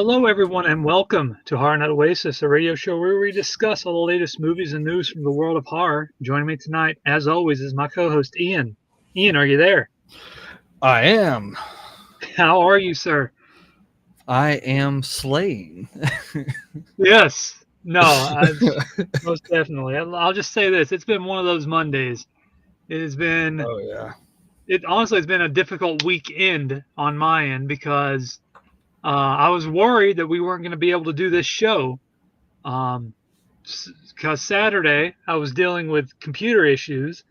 Hello, everyone, and welcome to Horrornightoasis, a radio show where we discuss all the latest movies and news from the world of horror. Joining me tonight, as always, is my co-host Ian. Ian, are you there? I am. How are you, sir? I am slaying. Yes. No, most definitely. I'll just say this: it's been one of those Mondays. It has been. Oh yeah. It honestly has been a difficult weekend on my end because I was worried that we weren't going to be able to do this show. Because Saturday I was dealing with computer issues,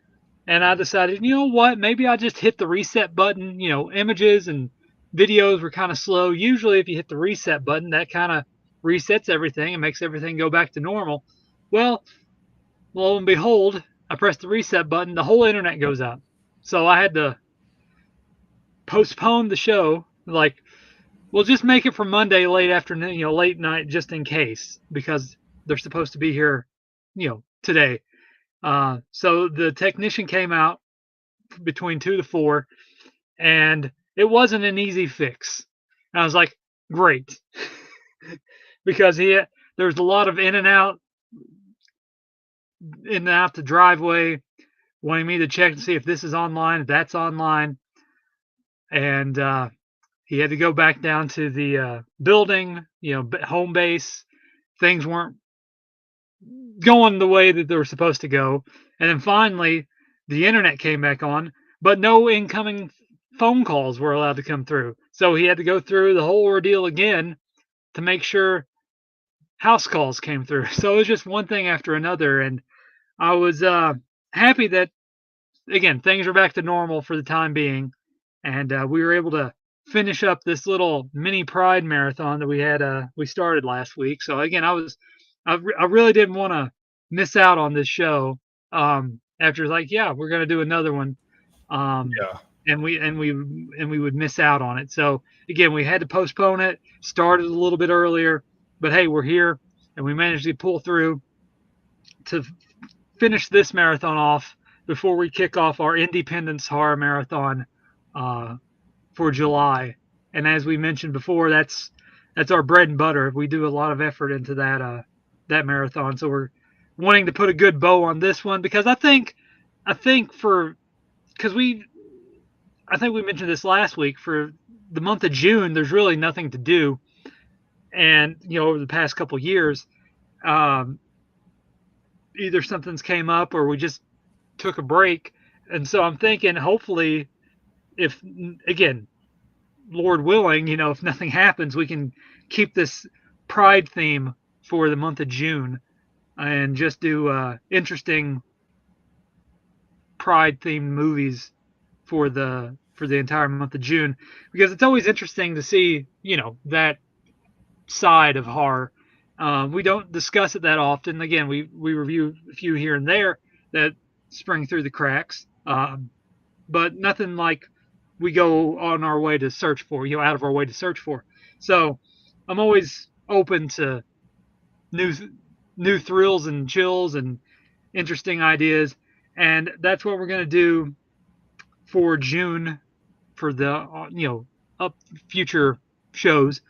and I decided, you know what, maybe I just hit the reset button. Images and videos were kind of slow. Usually, if you hit the reset button, that kind of resets everything and makes everything go back to normal. Well, lo and behold, I pressed the reset button, the whole internet goes out. So I had to postpone the show. Like, we'll just make it for Monday late afternoon, late night, just in case, because they're supposed to be here, today. So the technician came out between 2 to 4, and it wasn't an easy fix. And I was like, great, because there's a lot of in and out the driveway, wanting me to check and see if this is online, if that's online, and he had to go back down to the building, home base. Things weren't going the way that they were supposed to go. And then finally, the internet came back on, but no incoming phone calls were allowed to come through. So he had to go through the whole ordeal again to make sure house calls came through. So it was just one thing after another. And I was happy that, again, things are back to normal for the time being. And we were able to finish up this little mini Pride marathon that we started last week. So again, I really didn't want to miss out on this show. After like, yeah, we're gonna do another one. Yeah. And we would miss out on it. So again, we had to postpone it. Started a little bit earlier, but hey, we're here, and we managed to pull through to finish this marathon off before we kick off our Independence Horror Marathon for July. And as we mentioned before, that's our bread and butter. We do a lot of effort into that marathon. So we're wanting to put a good bow on this one because I think because I think we mentioned this last week, for the month of June, there's really nothing to do. And, over the past couple years, either something's came up or we just took a break. And so I'm thinking, hopefully, if, again, Lord willing, if nothing happens, we can keep this Pride theme for the month of June and just do interesting Pride themed movies for the entire month of June, because it's always interesting to see that side of horror. We don't discuss it that often. Again, we review a few here and there that spring through the cracks, but nothing like we go on our way to search for, out of our way to search for. So I'm always open to new thrills and chills and interesting ideas, and that's what we're going to do for June for the up future shows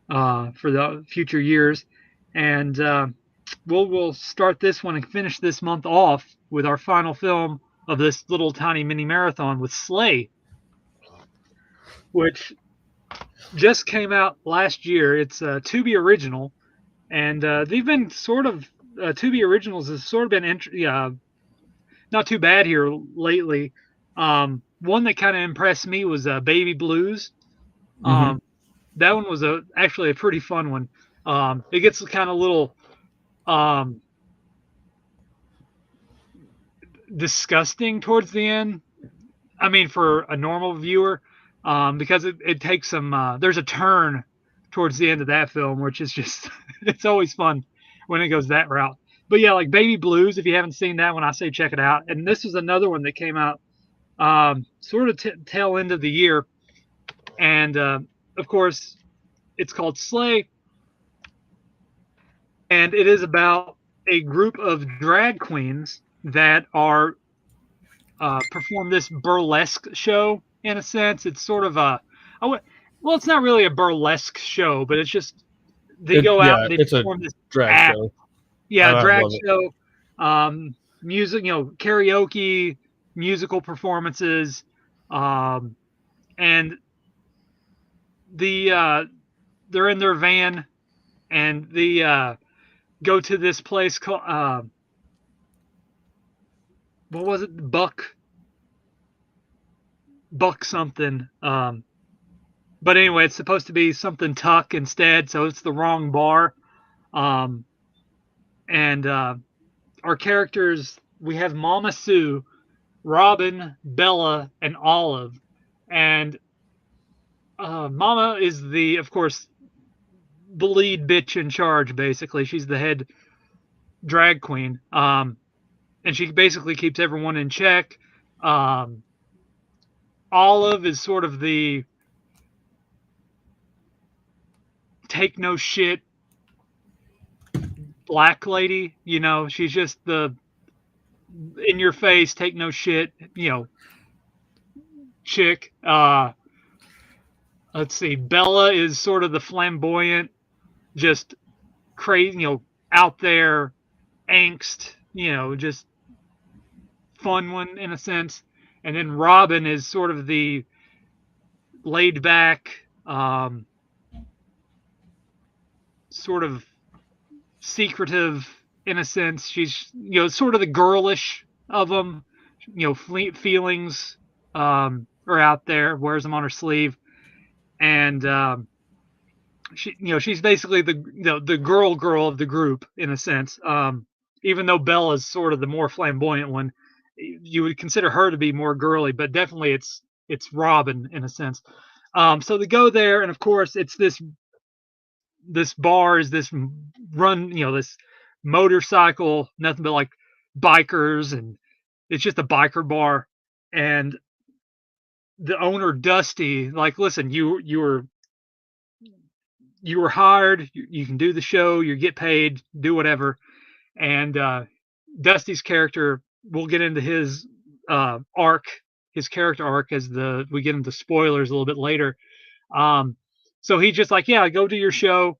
for the future years. And we'll start this one and finish this month off with our final film of this little tiny mini marathon with Slay, which just came out last year. It's a Tubi original, and they've been sort of Tubi originals has sort of been not too bad here lately. One that kind of impressed me was Baby Blues. That one was actually a pretty fun one. It gets kind of little disgusting towards the end. I mean, for a normal viewer, because it takes some. There's a turn towards the end of that film, which is just it's always fun when it goes that route. But yeah, like Baby Blues, if you haven't seen that one, I say check it out. And this is another one that came out sort of tail end of the year, and of course, it's called Slay, and it is about a group of drag queens that are perform this burlesque show. In a sense, it's sort of well, it's not really a burlesque show, but it's just they go out and they it's a perform this drag act. show. Yeah, I drag love it. show, music, karaoke, musical performances, and they're in their van and they go to this place called what was it? Buck something. But anyway, it's supposed to be something Tuck instead, so it's the wrong bar. Um, and our characters, we have Mama Sue, Robin, Bella, and Olive. And Mama is of course, the lead bitch in charge. Basically, she's the head drag queen, and she basically keeps everyone in check. Um, Olive is sort of the take no shit black lady. She's just the in your face, take no shit, chick. Let's see. Bella is sort of the flamboyant, just crazy, out there angst, just fun one in a sense. And then Robin is sort of the laid back, sort of secretive in a sense. She's, sort of the girlish of them, feelings, are out there, wears them on her sleeve. And, she's basically the girl of the group in a sense. Even though Bella's sort of the more flamboyant one, you would consider her to be more girly, but definitely it's Robin in a sense. So they go there, and of course it's this bar is this run, this motorcycle, nothing but like bikers, and it's just a biker bar. And the owner Dusty, like, listen, you were hired, you can do the show, you get paid, do whatever. And Dusty's character, we'll get into his arc, his character arc as we get into spoilers a little bit later. So he's just like, yeah, go do your show.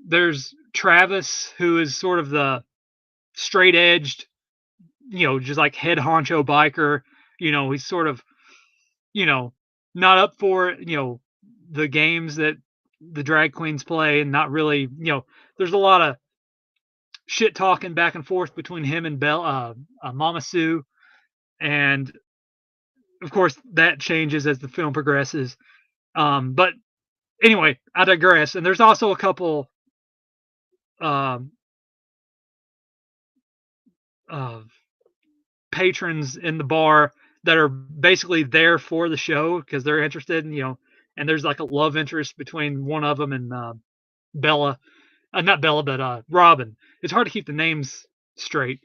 There's Travis, who is sort of the straight edged, just like head honcho biker. He's sort of, not up for, the games that the drag queens play, and not really, there's a lot of shit talking back and forth between him and Mama Sue. And of course that changes as the film progresses. But anyway, I digress. And there's also a couple um, patrons in the bar that are basically there for the show because they're interested in, and there's like a love interest between one of them and Bella. Not Bella, but Robin. It's hard to keep the names straight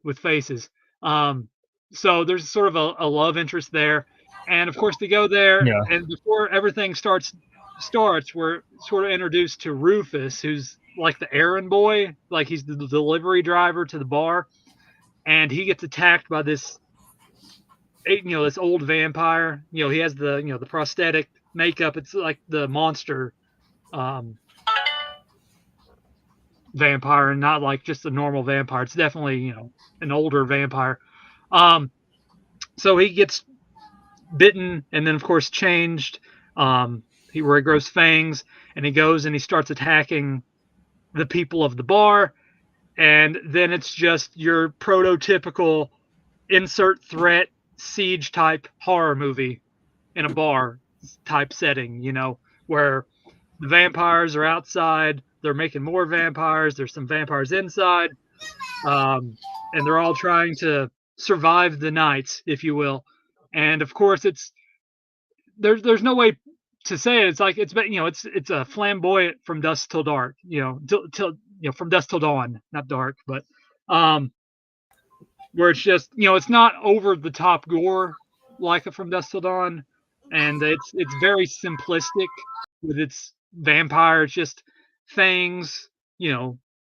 with faces. So there's sort of a love interest there. And of course, they go there, Yeah. and before everything starts, we're sort of introduced to Rufus, who's like the errand boy, like he's the delivery driver to the bar, and he gets attacked by this, this old vampire. He has the prosthetic makeup. It's like the monster vampire, and not like just a normal vampire. It's definitely, an older vampire. So he gets bitten, and then of course changed. He regrows fangs, and he goes and he starts attacking the people of the bar. And then it's just your prototypical insert threat siege type horror movie in a bar type setting, where the vampires are outside, they're making more vampires, there's some vampires inside, and they're all trying to survive the night, if you will. And of course, there's no way to say it. It's like it's a flamboyant from dusk till dark, till from dusk till dawn, not dark, but where it's just, it's not over the top gore like a From Dusk Till Dawn, and it's very simplistic with its vampire. It's just fangs, a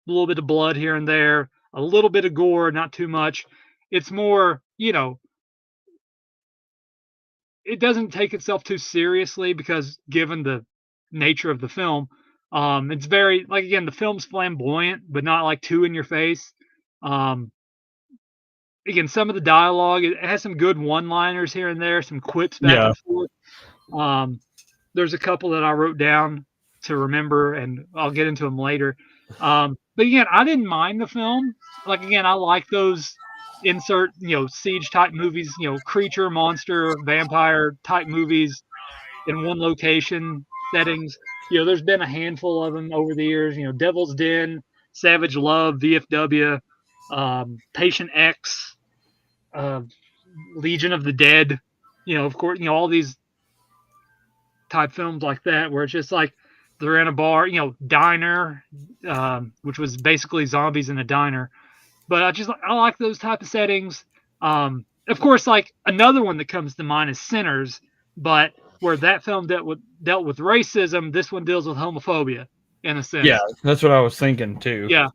little bit of blood here and there, a little bit of gore, not too much. It's more, it doesn't take itself too seriously because given the nature of the film, It's very, like, again, the film's flamboyant, but not like too in your face. Um, Again, some of the dialogue, it has some good one-liners here and there, some quips back Yeah. and forth. There's a couple that I wrote down to remember, and I'll get into them later. But again, I didn't mind the film. Like, again, I like those insert, siege type movies, creature, monster, vampire type movies in one location settings. There's been a handful of them over the years. Devil's Den, Savage Love, VFW, Patient X, uh, Legion of the Dead. Of course, all these type films like that, where it's just like they're in a bar, Diner, which was basically zombies in a diner. But I like those type of settings. Of course, like another one that comes to mind is Sinners, but where that film dealt with racism, this one deals with homophobia in a sense. Yeah, that's what I was thinking too. Yeah.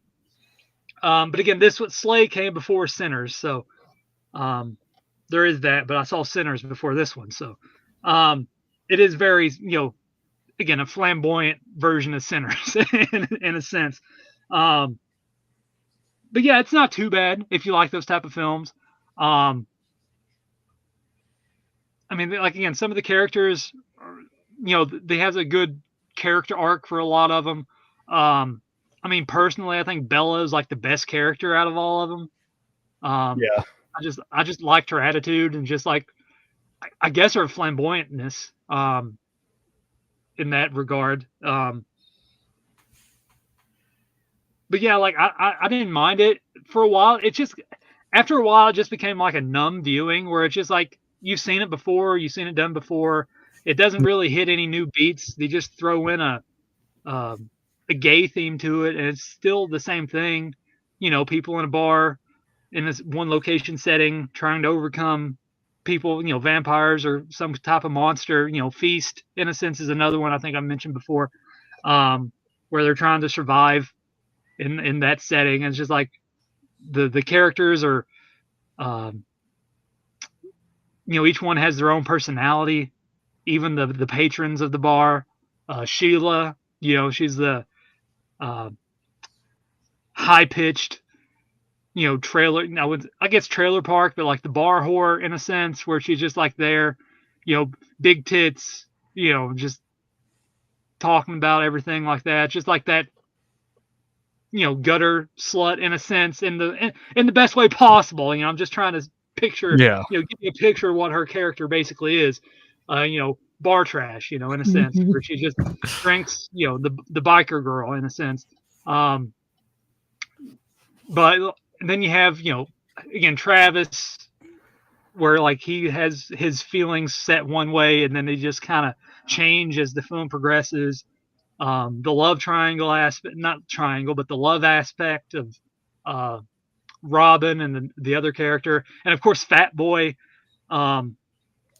But again, Slay came before Sinners, so there is that. But I saw Sinners before this one, so it is very, again, a flamboyant version of Sinners in a sense. But yeah, it's not too bad if you like those type of films. I mean, like, again, some of the characters, they have a good character arc for a lot of them. I mean, personally, I think Bella is like the best character out of all of them. Yeah. I just liked her attitude and just like, I guess her flamboyantness, in that regard. But yeah, like I didn't mind it for a while. After a while, it just became like a numb viewing where it's just like, you've seen it before, you've seen it done before. It doesn't really hit any new beats. They just throw in a gay theme to it, and it's still the same thing. People in a bar in this one location setting trying to overcome people, vampires or some type of monster. Feast, in a sense, is another one I think I mentioned before, where they're trying to survive in that setting. And it's just like the characters are, each one has their own personality. Even the patrons of the bar, Sheila, she's the high pitched, trailer. I guess trailer park, but like the bar whore in a sense, where she's just like there, big tits, just talking about everything like that, just like that, gutter slut in a sense, in the best way possible. I'm just trying to picture, Yeah. give you a picture of what her character basically is. Bar trash, in a sense, where she just drinks, the biker girl in a sense. But then you have, again, Travis, where like he has his feelings set one way and then they just kind of change as the film progresses. The love triangle aspect, not triangle, but the love aspect of Robin and the other character. And of course, Fat Boy. I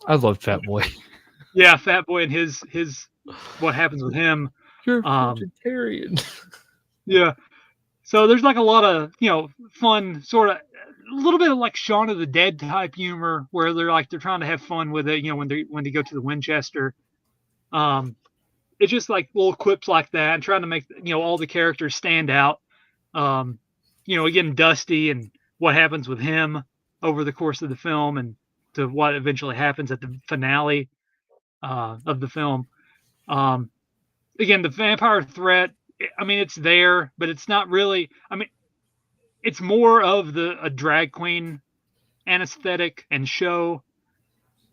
love Fat Boy. Yeah, Fat Boy and his what happens with him. You're a vegetarian. Yeah. So there's like a lot of, fun, sort of a little bit of like Shaun of the Dead type humor where they're trying to have fun with it, when they go to the Winchester. It's just like little quips like that and trying to make, all the characters stand out. Again, Dusty and what happens with him over the course of the film and to what eventually happens at the finale of the film. Again, the vampire threat, I mean, it's there, but it's not really, I mean, it's more of a drag queen anesthetic and show,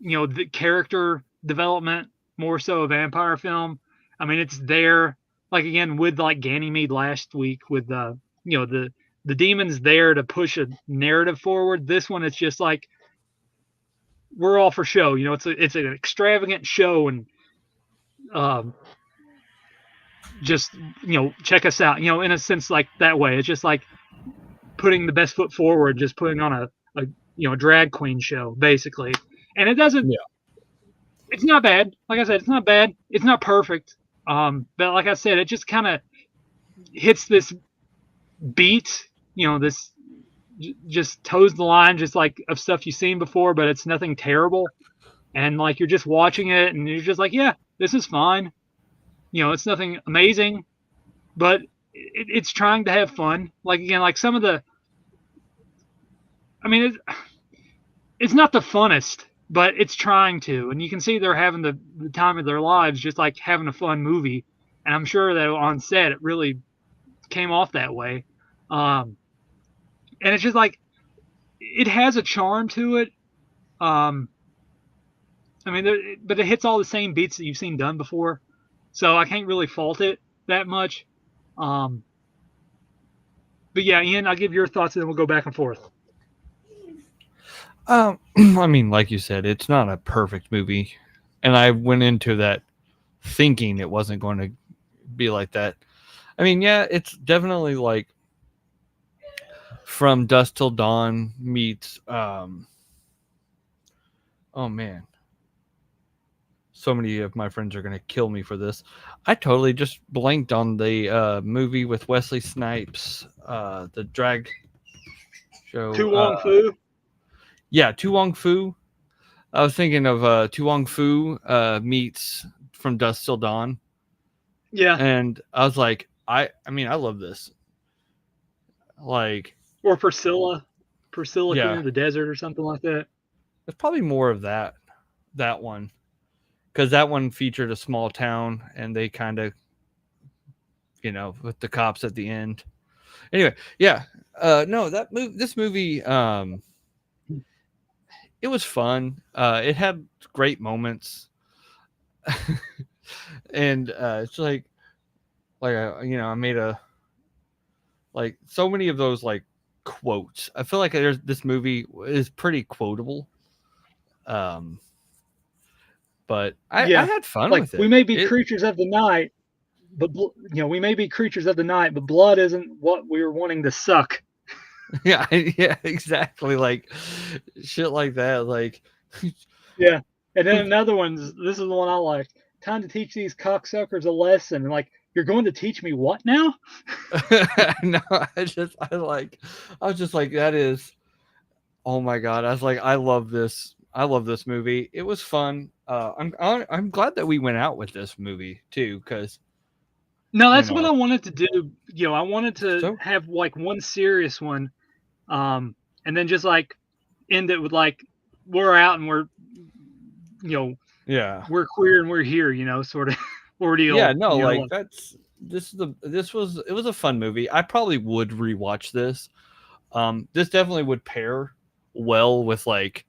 the character development, more so a vampire film. I mean, it's there, like, again, with like Ganymede last week with, the demon's there to push a narrative forward. This one, it's just like, we're all for show, it's an extravagant show and, just, check us out, in a sense, like that way. It's just like putting the best foot forward, just putting on a drag queen show, basically. And it doesn't, it's not bad. Like I said, it's not bad. It's not perfect. But like I said, it just kind of hits this beat, this just toes the line, just like of stuff you've seen before, but it's nothing terrible. And like, you're just watching it and you're just like, yeah, this is fine. It's nothing amazing, but it's trying to have fun. Like again, like some of the, I mean, it's not the funnest, but it's trying to, and you can see they're having the time of their lives, just like having a fun movie. And I'm sure that on set it really came off that way. And it's just like it has a charm to it. I mean, but it hits all the same beats that you've seen done before, so I can't really fault it that much. Um, but yeah, Ian, I'll give your thoughts and then we'll go back and forth. I mean, like you said, it's not a perfect movie, and I went into that thinking it wasn't going to be like that. I mean, yeah, it's definitely like From Dusk Till Dawn meets oh man, so many of my friends are going to kill me for this. I totally just blanked on the movie with Wesley Snipes, the drag show. Tu Wong Fu. Yeah, Tu Wong Fu. I was thinking of Tu Wong Fu meets From Dusk Till Dawn. Yeah. And I was like, I mean, I love this. Like, or Priscilla yeah. Queen of the Desert or something like that. There's probably more of that one. Because that one featured a small town and they kind of, with the cops at the end. Anyway, yeah. No, this movie, it was fun. It had great moments. And it's like I made so many of those like quotes. I feel like this movie is pretty quotable. But I had fun with it. We may be creatures of the night, but we may be creatures of the night, but blood isn't what we were wanting to suck. Yeah, exactly. Like shit like that. Like, yeah. And then another one. This is the one I like. Time to teach these cocksuckers a lesson. And like, you're going to teach me what now? No, I was just like, that is, oh my god. I was like, I love this movie. It was fun. I'm glad that we went out with this movie too, because no, that's what I wanted to do. I wanted to have like one serious one, and then just like end it with like we're out and we're, yeah, we're queer and we're here, sort of ordeal. Yeah, no, like it was a fun movie. I probably would rewatch this. This definitely would pair well with like,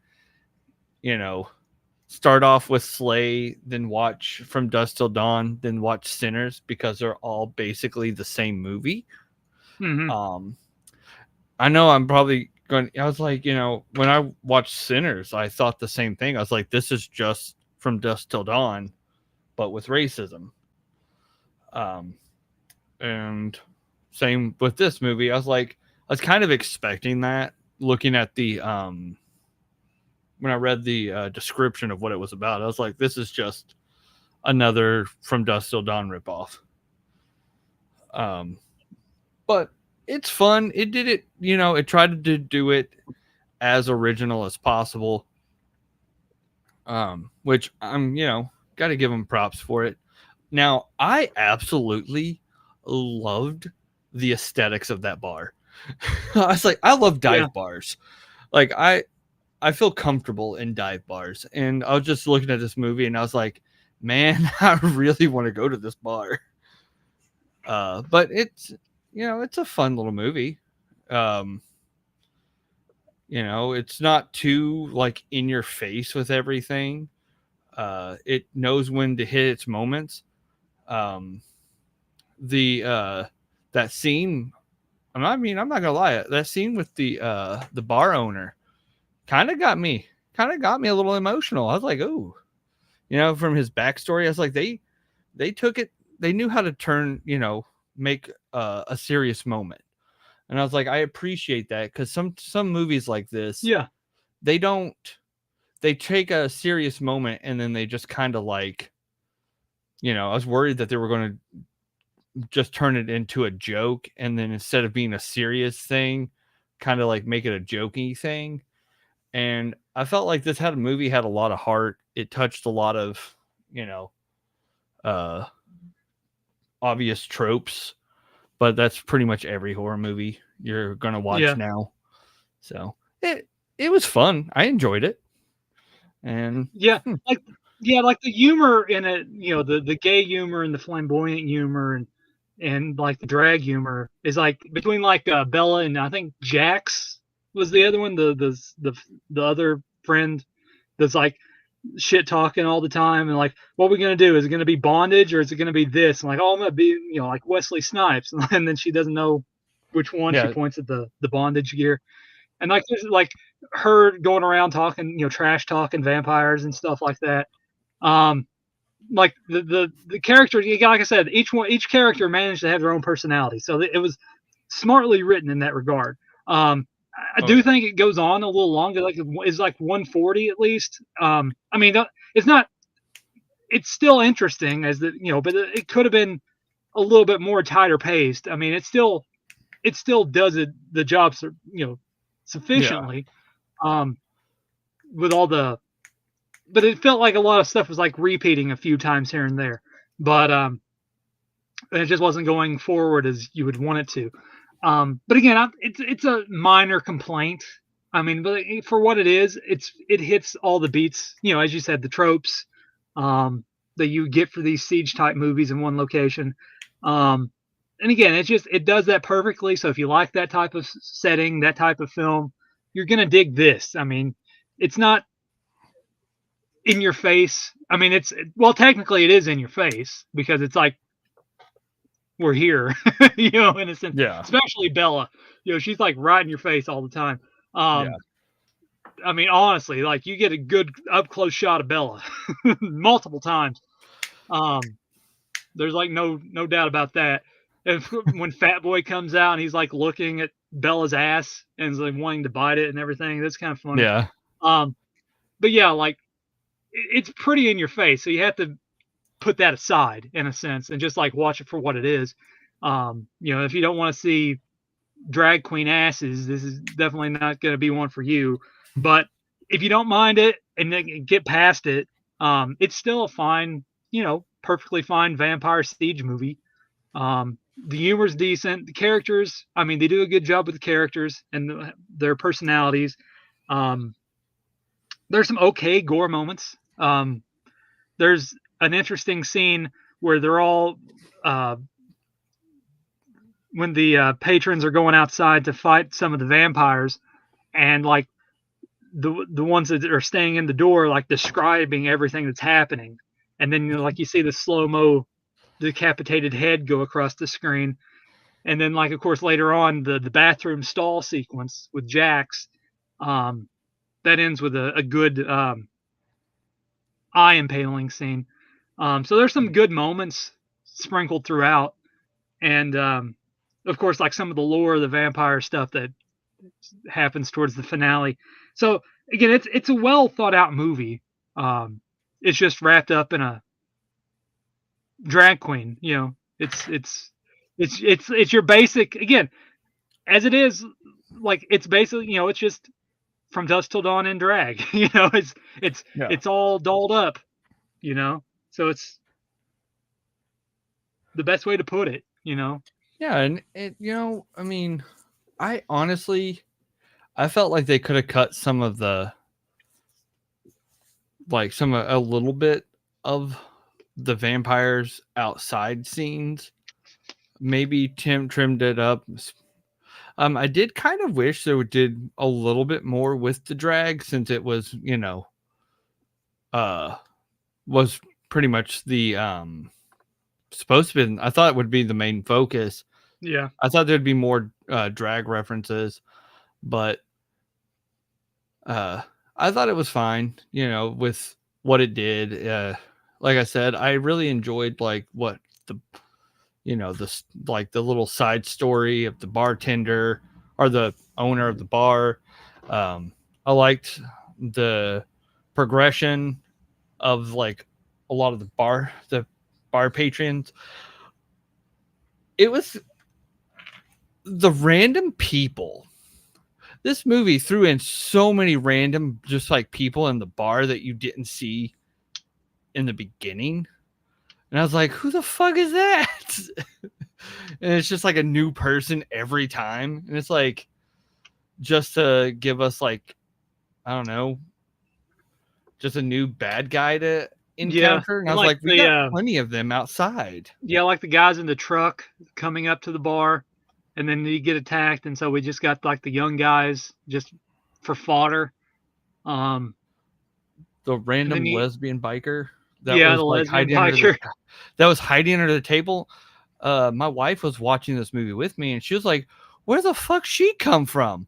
start off with Slay, then watch From Dusk Till Dawn, then watch Sinners, because they're all basically the same movie. Mm-hmm. I know I'm probably going. I was like, when I watched Sinners, I thought the same thing. I was like, this is just From Dusk Till Dawn, but with racism. And same with this movie. I was kind of expecting that, looking at the when I read the description of what it was about. I was like, this is just another From Dusk Till Dawn ripoff. But it's fun. It did it, it tried to do it as original as possible. Which I'm, got to give them props for it. Now, I absolutely loved the aesthetics of that bar. I was like, I love dive bars. Like, I feel comfortable in dive bars. And I was just looking at this movie and I was like, man, I really want to go to this bar. But it's, it's a fun little movie. It's not too like in your face with everything. It knows when to hit its moments. That scene, I'm not gonna lie, that scene with the bar owner kind of got me a little emotional. I was like, oh, from his backstory, I was like, they took it, they knew how to turn, make a serious moment. And I was like, I appreciate that, because some movies like this, they take a serious moment and then they just kind of like, I was worried that they were going to just turn it into a joke, and then instead of being a serious thing, kind of like make it a jokey thing. And I felt like this movie had a lot of heart. It touched a lot of, obvious tropes. but that's pretty much every horror movie you're gonna watch now. So it was fun. I enjoyed it. And Yeah, like like the humor in it, the gay humor and the flamboyant humor and like the drag humor is like between like Bella and I think Jax was the other one, the other friend that's like shit talking all the time and like, what are we gonna do? Is it gonna be bondage or is it gonna be this? And like, oh, I'm gonna be like Wesley Snipes, and then she doesn't know which one. She yeah, points at the bondage gear, and like there's like her going around talking, trash talking vampires and stuff like that. Like the characters, like I said, each character managed to have their own personality, so it was smartly written in that regard. I do think it goes on a little longer, like it's like 140 at least. I mean, it's not. It's still interesting as but it could have been a little bit more tighter paced. I mean, it still does the job, sufficiently. With all the, but it felt like a lot of stuff was like repeating a few times here and there, but it just wasn't going forward as you would want it to. But again, it's a minor complaint. I mean, but for what it is, it hits all the beats. As you said, the tropes that you get for these siege type movies in one location. And again, it does that perfectly. So if you like that type of setting, that type of film, you're gonna dig this. I mean, it's not in your face. I mean, technically it is in your face because it's like we're here, in a sense. Yeah. Especially Bella. She's like right in your face all the time. I mean, honestly, like you get a good up close shot of Bella multiple times. There's like no doubt about that. When Fat Boy comes out and he's like looking at Bella's ass and is like wanting to bite it and everything, that's kind of funny. Yeah. But yeah, like it's pretty in your face, so you have to put that aside in a sense and just like watch it for what it is. If you don't want to see drag queen asses, this is definitely not going to be one for you. But if you don't mind it and then get past it, it's still a fine, perfectly fine vampire siege movie. The humor's decent. The characters, I mean, they do a good job with the characters and their personalities. There's some okay gore moments. There's an interesting scene where they're all when the patrons are going outside to fight some of the vampires, and like the ones that are staying in the door, like describing everything that's happening, and then like you see the slow-mo decapitated head go across the screen, and then like of course later on the bathroom stall sequence with Jax, that ends with a good eye impaling scene. So there's some good moments sprinkled throughout, and of course, like some of the lore of the vampire stuff that happens towards the finale. So again, it's a well thought out movie. It's just wrapped up in a drag queen. It's your basic, again, as it is, like it's basically it's just from dusk till dawn in drag. It's all dolled up. So it's the best way to put it. Yeah, and it, I mean, I honestly, I felt like they could have cut some of the, like a little bit of the vampires outside scenes. Maybe trimmed it up. I did kind of wish they did a little bit more with the drag, since it was, was pretty much the supposed to be. I thought it would be the main focus. Yeah, I thought there'd be more drag references, but I thought it was fine, with what it did. Like I said, I really enjoyed like what the, this like the little side story of the bartender or the owner of the bar. I liked the progression of like a lot of the bar patrons. It was the random people. This movie threw in so many random, just like people in the bar that you didn't see in the beginning. And I was like, who the fuck is that? And it's just like a new person every time. And it's like, just to give us like, I don't know, just a new bad guy to Yeah, encounter. And I and was like like, we got plenty of them outside. like the guys in the truck coming up to the bar, and then you get attacked, and so we just got like the young guys just for fodder. Um, The and then random lesbian biker that the was like lesbian hiding under the biker. table. My wife was watching this movie with me, and she was like, "Where the fuck she come from?"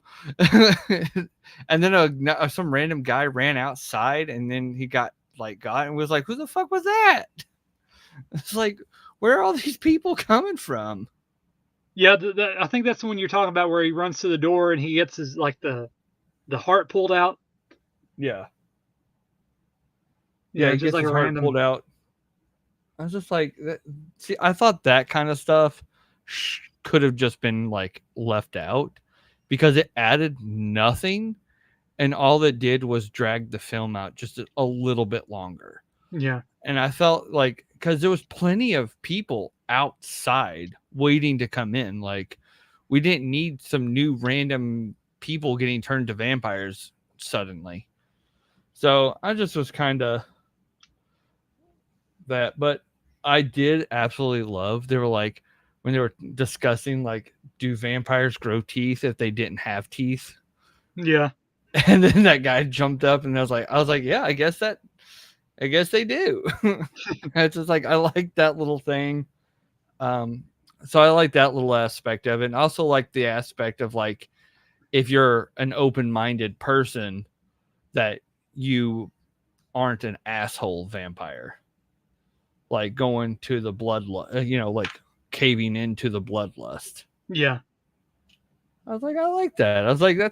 And then some random guy ran outside, and then he got and was like, "Who the fuck was that?" It's like, where are all these people coming from? Yeah, I think that's the one you're talking about, where he runs to the door and he gets his like the heart pulled out. Yeah, Yeah, he just gets like his a heart random. pulled out. I was just like, see, I thought that kind of stuff could have just been like left out because it added nothing, and all it did was drag the film out just a little bit longer. Yeah, And I felt like, because there was plenty of people outside waiting to come in, like we didn't need some new random people getting turned to vampires suddenly. So I just was kind of that, but I did absolutely love. They were like, when they were discussing like, do vampires grow teeth if they didn't have teeth? yeah, And then that guy jumped up, and I was like, yeah, I guess they do. It's just like, I like that little thing. So I like that little aspect of it, and also like the aspect of like, if you're an open-minded person, that you aren't an asshole vampire, like going to the like caving into the bloodlust. yeah, I was like, I like that. I was like, I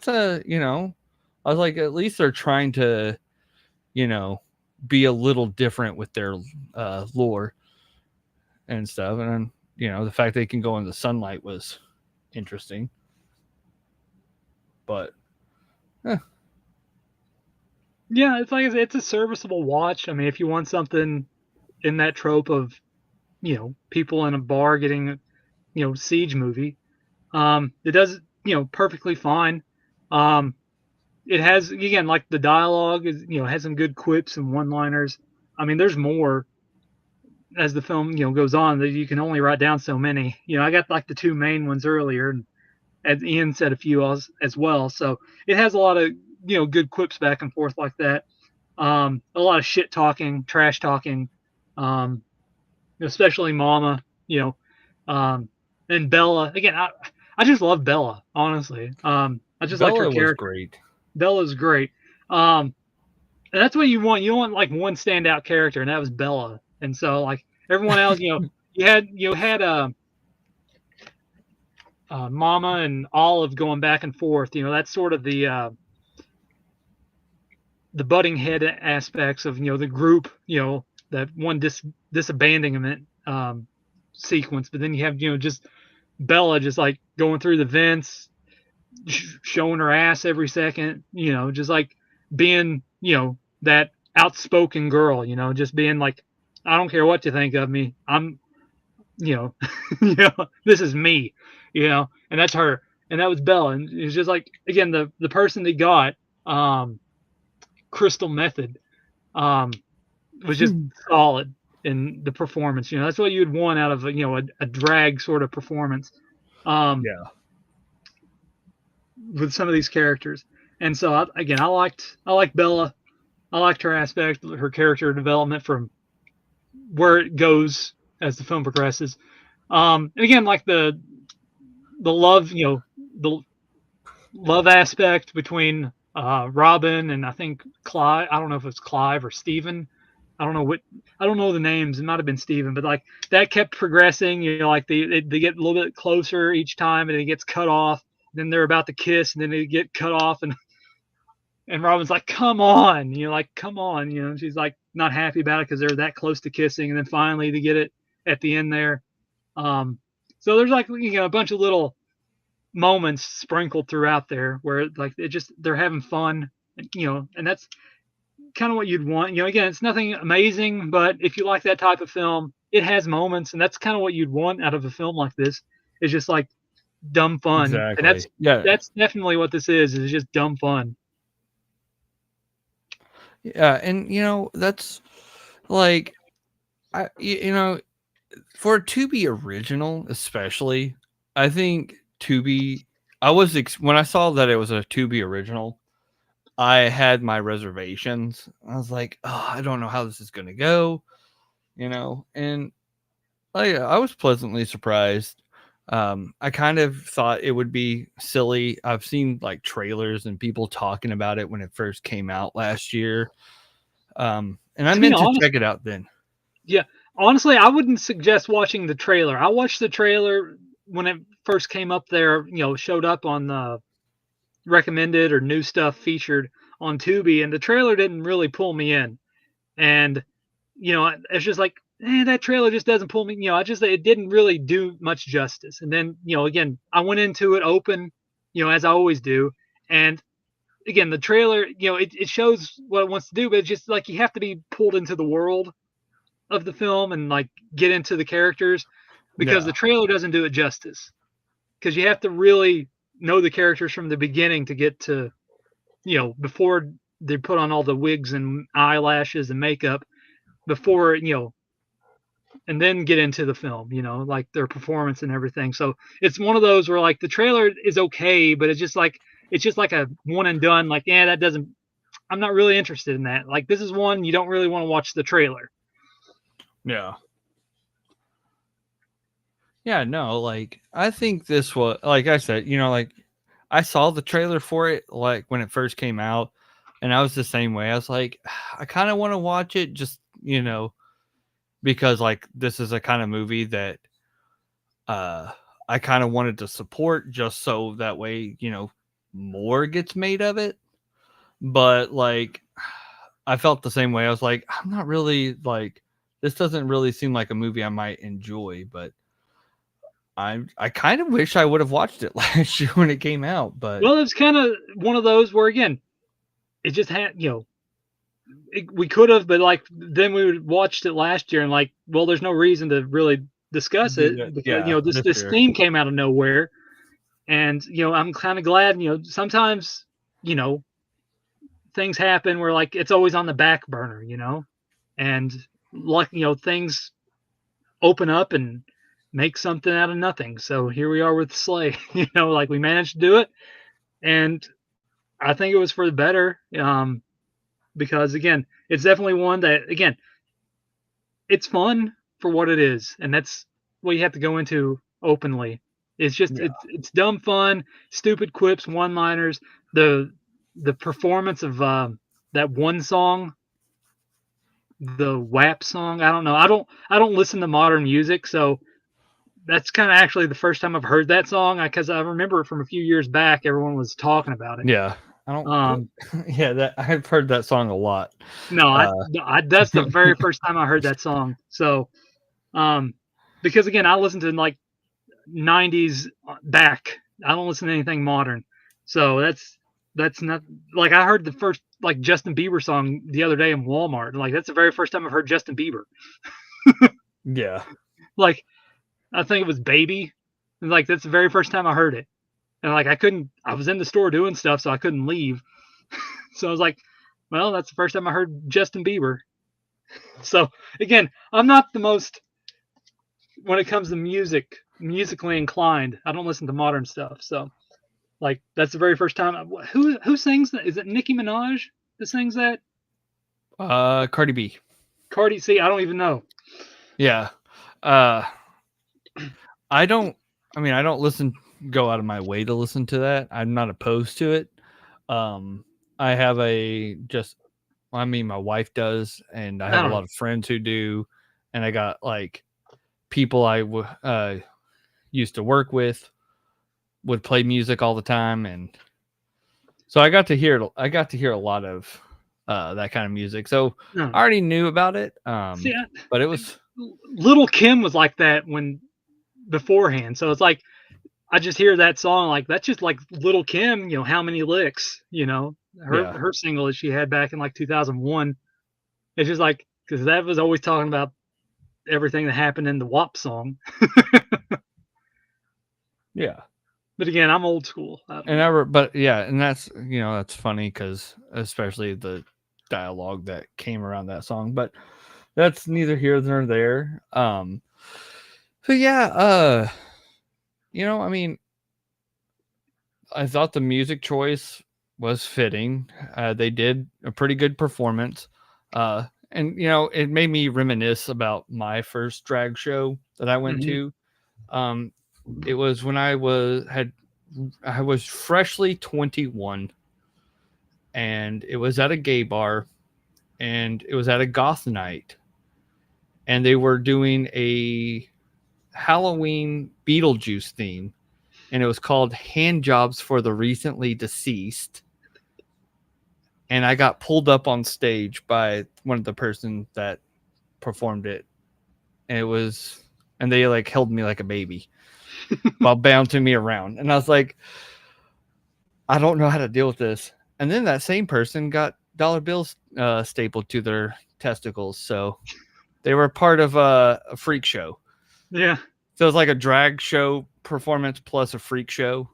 was like, at least they're trying to, you know, be a little different with their lore and stuff. And the fact they can go in the sunlight was interesting. But yeah. It's like it's a serviceable watch. I mean, if you want something in that trope of people in a bar getting siege movie, it does perfectly fine. Um, it has, again, like the dialogue is has some good quips and one liners. I mean, there's more as the film goes on, that you can only write down so many. I got like the two main ones earlier, and as Ian said, a few as well. So it has a lot of good quips back and forth like that. A lot of shit talking, trash talking, um, especially Mama. Um, and Bella. Again, I just love Bella, honestly. I just liked her Bella was character. great. Bella's great. And that's what you want. You want like one standout character, and that was Bella. And so like everyone else, you had Mama and Olive going back and forth. That's sort of the butting head aspects of the group. That one disabandonment sequence. But then you have just Bella just like going through the vents, showing her ass every second. Just like being that outspoken girl. Just being like, I don't care what you think of me. I'm you know, this is me, and that's her, and that was Bella, and it's just like, again, the person they got, Crystal Method, um, was just solid in the performance. That's what you'd want out of a drag sort of performance, um, Yeah. with some of these characters, and so I liked Bella, I liked her aspect, her character development from where it goes as the film progresses. And again, like the love, the love aspect between Robin and I think Clive. I don't know if it's Clive or Steven. I don't know what. I don't know the names. It might have been Steven, but like that kept progressing. Like they get a little bit closer each time, and it gets cut off. Then they're about to kiss, and then they get cut off, and Robin's like, "Come on," like, "Come on," She's like not happy about it because they're that close to kissing, and then finally they get it at the end there. Um, so there's like a bunch of little moments sprinkled throughout there where like they're having fun, and that's kind of what you'd want. Again, it's nothing amazing, but if you like that type of film, it has moments, and that's kind of what you'd want out of a film like this. Is just like dumb fun, and Exactly. Yeah. that's definitely what this is just dumb fun. Yeah, and that's like for a Tubi original, especially, I think Tubi. When I saw that it was a Tubi original, I had my reservations. I was like, oh, I don't know how this is gonna go, and I was pleasantly surprised. I kind of thought it would be silly. I've seen like trailers and people talking about it when it first came out last year. And I To be meant to honest, check it out then. yeah, honestly, I wouldn't suggest watching the trailer. I watched the trailer when it first came up there. Showed up on the recommended or new stuff featured on Tubi, and the trailer didn't really pull me in. And it's just like, that trailer just doesn't pull me. It didn't really do much justice. And then again, I went into it open, as I always do, and again, the trailer, it shows what it wants to do, but it's just like you have to be pulled into the world of the film and like get into the characters because the Yeah. trailer doesn't do it justice. Because you have to really know the characters from the beginning to get to, before they put on all the wigs and eyelashes and makeup, before, and then get into the film, like their performance and everything. So it's one of those where like the trailer is okay, but it's just like a one and done. Like, that doesn't. I'm not really interested in that. Like, this is one you don't really want to watch the trailer. Yeah. Yeah, no, like I think this was, like I said, like I saw the trailer for it like when it first came out, and I was the same way. I was like, I kind of want to watch it just, because like this is a kind of movie that I kind of wanted to support just so that way, more gets made of it. But like I felt the same way. I was like, I'm not really like, this doesn't really seem like a movie I might enjoy, but I kind of wish I would have watched it last year when it came out, but Well, it's kind of one of those where again, it just had, we could have, but like then we would watched it last year and like, well, there's no reason to really discuss do that. it because Yeah, this that's this fair. theme came out of nowhere, and I'm kind of glad. Sometimes things happen where like it's always on the back burner, and like things open up and make something out of nothing. So here we are with Slay. Like we managed to do it, and I think it was for the better. Because again, it's definitely one that again, it's fun for what it is, and that's what you have to go into openly. It's just Yeah. it's dumb fun, stupid quips, one-liners. The performance of that one song, the WAP song. I don't know. I don't listen to modern music, so that's kind of actually the first time I've heard that song because I remember it from a few years back. Everyone was talking about it. Yeah. I don't Um, yeah, that I've heard that song a lot. no, Uh that's the very first time I heard that song. So, um, because again, I listen to like '90s back. I don't listen to anything modern. So that's not like I heard the first like Justin Bieber song the other day in Walmart. Like that's the very first time I've heard Justin Bieber. yeah. Like I think it was Baby. And like that's the very first time I heard it. And like I was in the store doing stuff, so I couldn't leave. So I was like, well, that's the first time I heard Justin Bieber. So again, I'm not the most when it comes to musically inclined. I don't listen to modern stuff. So like that's the very first time. Who sings that? Is it Nicki Minaj that sings that? Cardi B. Cardi C? I don't even know. Yeah. I don't go out of my way to listen to that. I'm not opposed to it. I have my wife does, and I I have a don't lot know. of friends who do, and I got like people used to work with would play music all the time, and so I got to hear a lot of that kind of music. So No. I already knew about it. See, But it was Little Kim was like that when beforehand. So it's like I just hear that song like that's just like Little Kim. How many licks? yeah. Her single that she had back in like 2001. It's just like because that was always talking about everything that happened in the WAP song. Yeah. But again, I'm old school. But yeah, and that's that's funny because especially the dialogue that came around that song, but that's neither here nor there. So yeah, I mean, I thought the music choice was fitting. They did a pretty good performance. And it made me reminisce about my first drag show that I went to. It was when I was freshly 21, and it was at a gay bar, and it was at a goth night, and they were doing a Halloween Beetlejuice theme, and it was called Hand Jobs for the Recently Deceased. And I got pulled up on stage by one of the person that performed it. And they like held me like a baby while bouncing me around. And I was like, I don't know how to deal with this. And then that same person got dollar bills stapled to their testicles. So they were part of a freak show. Yeah. So it was like a drag show performance plus a freak show.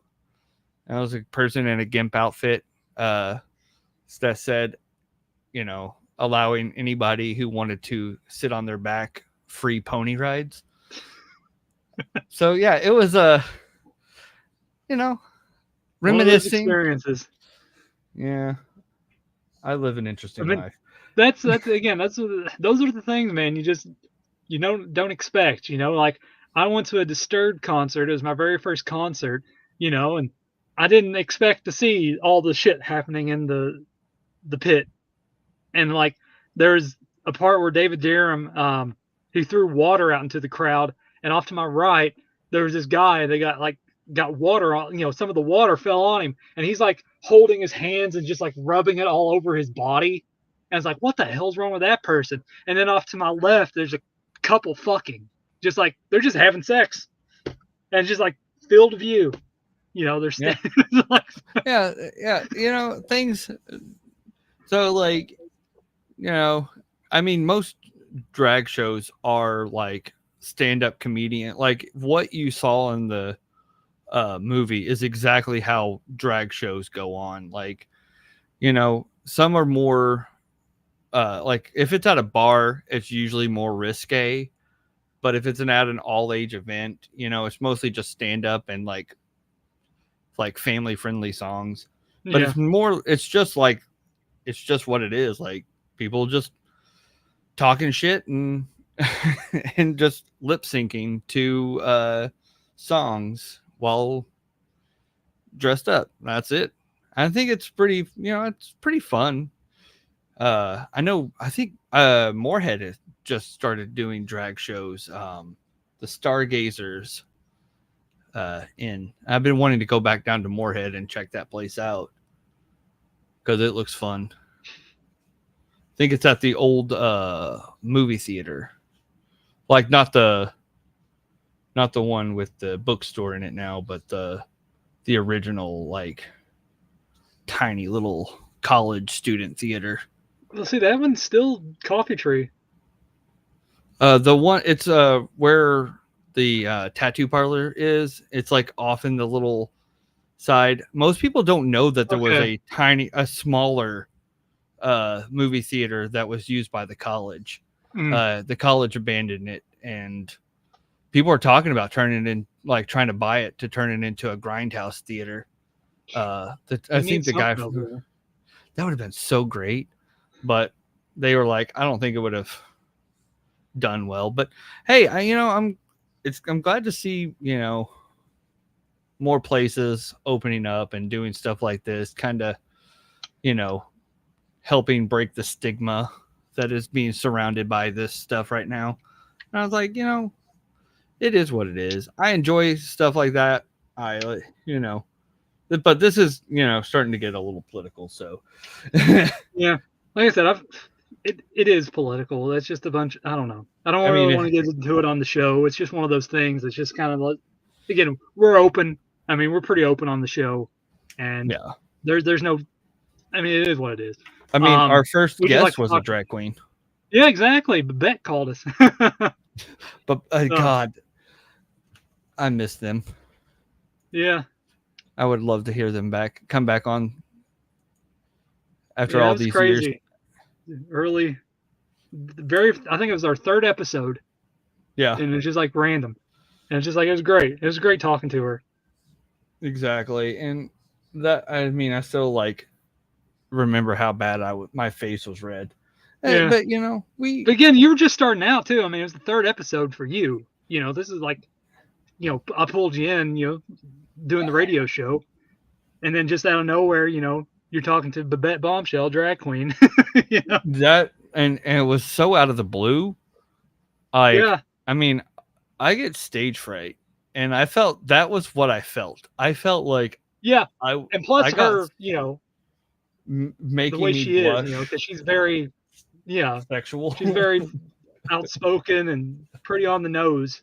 And I was a person in a gimp outfit that said, allowing anybody who wanted to sit on their back free pony rides. So yeah, it was reminiscing experiences. Yeah, I live an interesting life. That's again, those are the things, man. You don't expect. Like I went to a Disturbed concert. It was my very first concert. And I didn't expect to see all the shit happening in the pit. And like there's a part where David Derham he threw water out into the crowd, and off to my right there was this guy that got water on, some of the water fell on him, and he's like holding his hands and just like rubbing it all over his body. And it's like, what the hell's wrong with that person? And then off to my left there's a couple fucking, just like they're just having sex, and just like field of view. They're standing. Yeah, things. So like, I mean, most drag shows are like stand-up comedian. Like what you saw in the movie is exactly how drag shows go on. Like, some are more like if it's at a bar, it's usually more risque. But if it's at an all-age event, it's mostly just stand-up and like family-friendly songs. But it's just what it is. Like people just talking shit and and just lip syncing to songs while dressed up. That's it. I think it's pretty, it's pretty fun. I think Moorhead has just started doing drag shows. The Stargazers I've been wanting to go back down to Moorhead and check that place out because it looks fun. I think it's at the old movie theater, like not the one with the bookstore in it now, but the original like tiny little college student theater. Well, see, that one's still Coffee Tree. The one it's where the tattoo parlor is. It's like off in the little side. Most people don't know that there was a smaller movie theater that was used by the college. The college abandoned it, and people are talking about turning it in, like trying to buy it to turn it into a grindhouse theater. I think the guy that would have been so great, but they were like, I don't think it would have done well. But hey, I'm glad to see more places opening up and doing stuff like this, kind of helping break the stigma that is being surrounded by this stuff right now. And I was like, it is what it is. I enjoy stuff like that. But this is, starting to get a little political. So yeah, like I said, it is political. That's just a bunch. I don't know. I don't really want to get into it on the show. It's just one of those things. It's just kind of like, again, we're open. I mean, we're pretty open on the show, and there's no. I mean, it is what it is. I mean, our first guest was a drag queen. Yeah, exactly. Babette called us. But God, I miss them. Yeah. I would love to hear them come back on after Yeah, it all was these years. crazy. I think it was our third episode. Yeah, And it was just like random. And it's just like, it was great. It was great talking to her. exactly. And that, I mean, I still like remember how bad my face was red. Yeah. But But again, you were just starting out too. I mean, it was the third episode for you. This is like, I pulled you in, doing the radio show. And then just out of nowhere, you're talking to Babette Bombshell, drag queen. that, and it was so out of the blue. Like, Yeah. I mean, I get stage fright, and I felt that was what I felt. I felt like Yeah. I And plus I got her, the making way me she is, blush. because she's very, Sexual. she's very outspoken and pretty on the nose.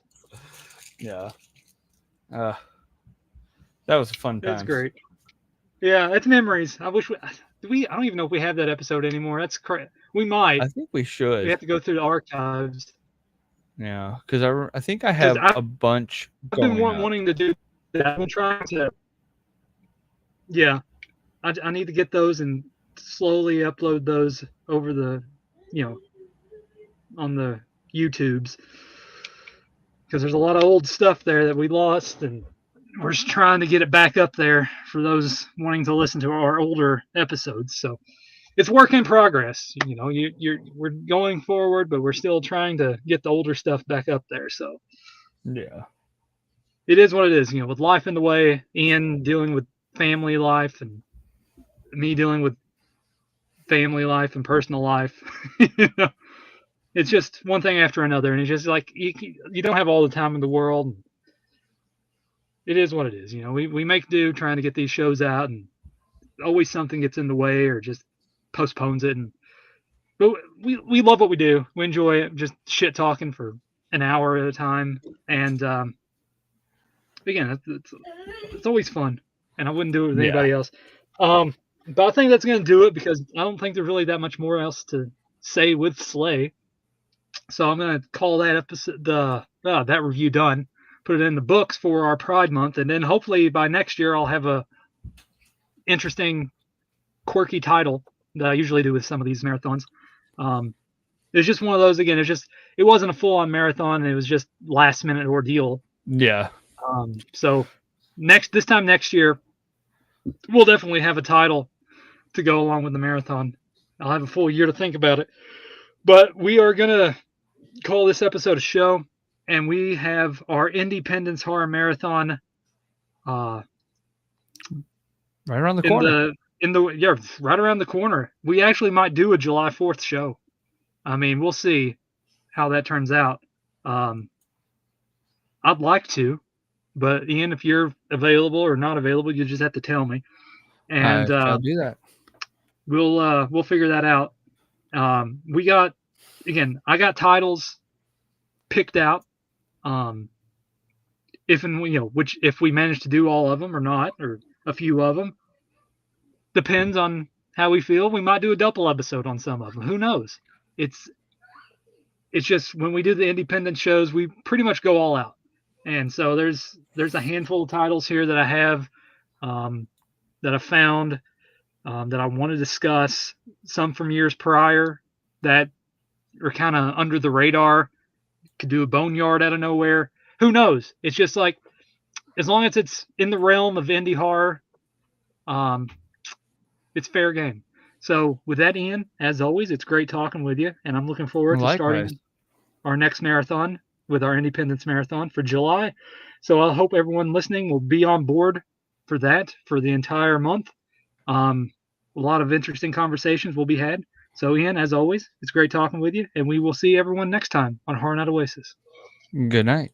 Yeah. That was a fun time. It's great. Yeah, it's memories. I wish I don't even know if we have that episode anymore. That's we might. I think we should. We have to go through the archives. Yeah, because I think I have a bunch. I've been wanting to do that. I've been trying to. Yeah, I need to get those and slowly upload those over the, on the YouTubes, because there's a lot of old stuff there that we lost, and we're just trying to get it back up there for those wanting to listen to our older episodes. So it's work in progress. We're going forward, but we're still trying to get the older stuff back up there. So yeah, it is what it is. With life in the way, Ian dealing with family life, and me dealing with family life and personal life. It's just one thing after another, and it's just like you don't have all the time in the world. It is what it is. We make do trying to get these shows out, and always something gets in the way or just postpones it. But we love what we do. We enjoy it. Just shit talking for an hour at a time. And again, it's always fun. And I wouldn't do it with anybody else. But I think that's going to do it, because I don't think there's really that much more else to say with Slay. So I'm going to call that episode, that review done. Put it in the books for our Pride Month, and then hopefully by next year I'll have a interesting, quirky title that I usually do with some of these marathons. It's just one of those. Again, it wasn't a full-on marathon, and it was just last-minute ordeal. Yeah. So this time next year, we'll definitely have a title to go along with the marathon. I'll have a full year to think about it, but we are gonna call this episode a show. And we have our Independence Horror Marathon right around the corner. Right around the corner. We actually might do a July 4th show. I mean, we'll see how that turns out. I'd like to, but Ian, if you're available or not available, you just have to tell me. And I'll do that. We'll figure that out. I got titles picked out. If we manage to do all of them or not, or a few of them, depends on how we feel. We might do a double episode on some of them. Who knows? It's just when we do the independent shows, we pretty much go all out. And so there's a handful of titles here that I have, that I found, that I want to discuss. Some from years prior that are kind of under the radar. Could do a Boneyard out of nowhere. Who knows? It's just like, as long as it's in the realm of indie horror, it's fair game. So with that, Ian, as always, it's great talking with you, and I'm looking forward to starting our next marathon with our Independence Marathon for July. So I hope everyone listening will be on board for that for the entire month. A lot of interesting conversations will be had. So Ian, as always, it's great talking with you, and we will see everyone next time on Horror Night Oasis. Good night.